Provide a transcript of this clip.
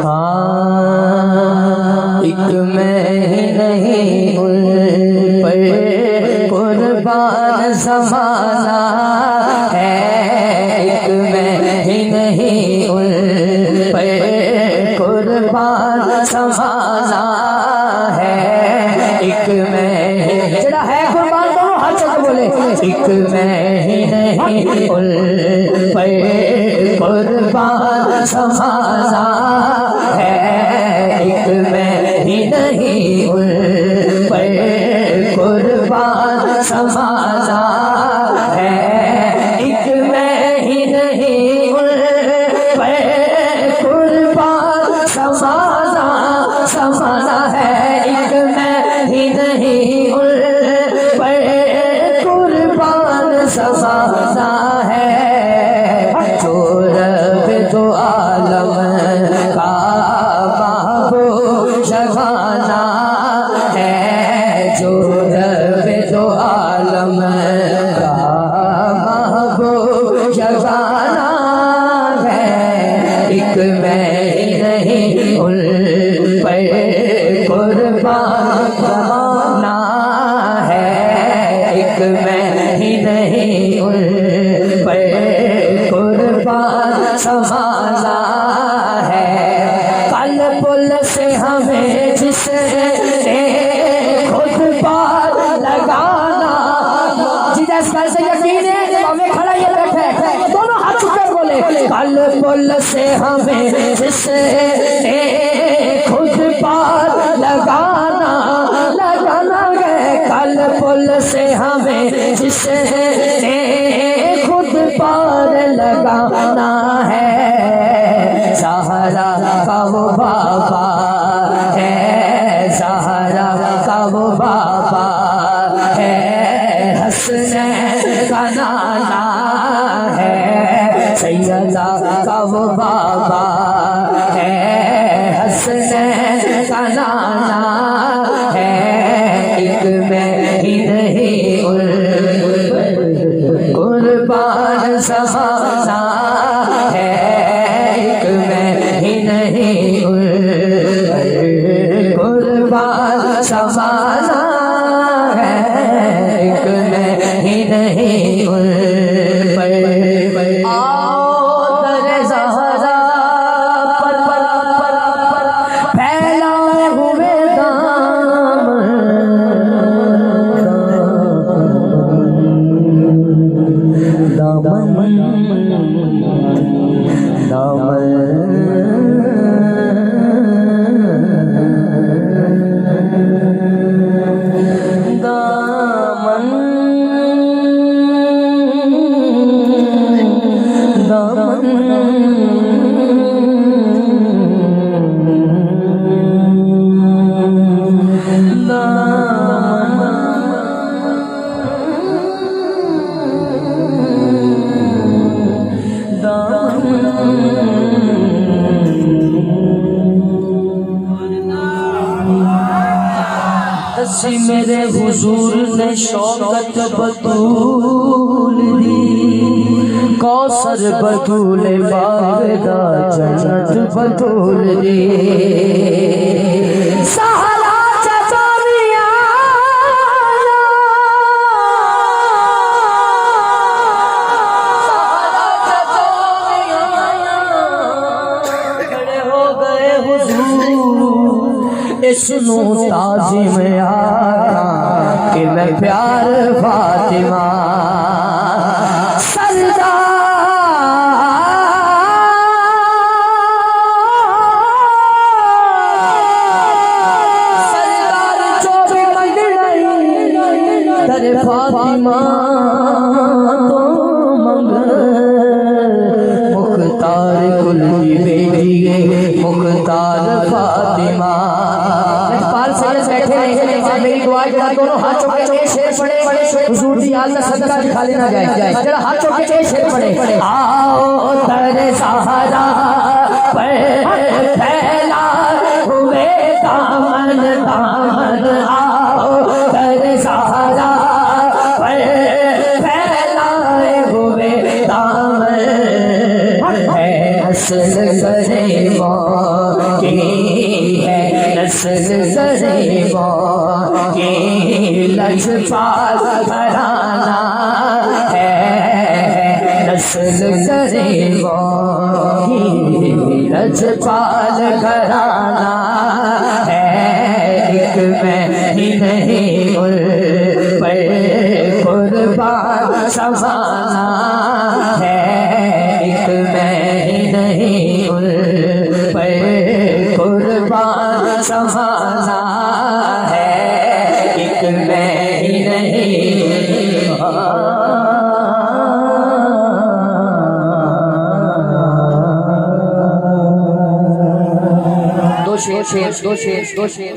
हाँ एक मैं नहीं उन पर कुर्बान ज़माना है, एक मैं नहीं उन पर कुर्बान ज़माना है, एक मैं जरा है कुर्बान दोनों हाथ चल बोले, एक मैं नहीं उन पर कुर्बान ज़माना है, एक मैं ही नहीं उन पर कुर्बान ज़माना है, एक मैं ही नहीं उन पर कुर्बान ज़माना है, एक मैं ही नहीं उन पर कुर्बान ज़माना है, जो रब तो आलम का महबूब शबाना है, जो रब तो आलम का महबूब शबाना है, एक मैं नहीं उन पर कुर्बान ज़माना है, एक मैं ही नहीं उन पर कुर्बान ज़माना है, कल पुल से हमें जिसने खुद पार लगाना, जिस कल से यकीन है हमें खड़ा ये बैठे दोनों हाथ उठकर बोले, कल पुल से हमें जिसने खुद पार लगाना है, कल पुल से हमें जिसने खुद पार लगाना है, सहारा का वो बाबा है, सहारा का वो बाबा है, हसनैन का नाना है, सैयदा का वो बाबा है, हसनैन का नाना है, एक मैं ही नहीं उन कुर्बान ज़माना है, एक मैं ही नहीं उन कुर्बान ज़माना है, एक मैं ही नहीं उन पर आओ दरे ज़हरा पर फैलाए हुए मेरे हुजूर ने शौकत बतूल दी, कौसर बतूल बागदा जन्नत बतूल दी, सहारा चचोरिया खड़े हो गए हुजूर, सुनो ताज़ीम आका कि मैं प्यार फातिमा सरदार जो भी मंगल दर फातिमा तो मंगल, मुख्तार कुल की बेटी मुख्तार फातिमा, बैठे मेरी दुआ जरा दोनों हाथ चौके चौके शेर पड़े, हुजूर की याद का सदका दिखा लेना जाए, जरा हाथ चौके चौके शेर पड़े, आओ दरे सहारा पर फैला हुए दामन दामन, आओ दरे सहारा पर फैलाए हुए दामन है, असल करे नस्ल गरीबों की लजपाल घराना है, नस्ल गरीबों की लजपाल घराना है। एक मैं ही नहीं उन पर कुर्बान समाना है, एक मैं ही नहीं उन पर कुर्बान समाना है, एक मैं ही नहीं। दो शेर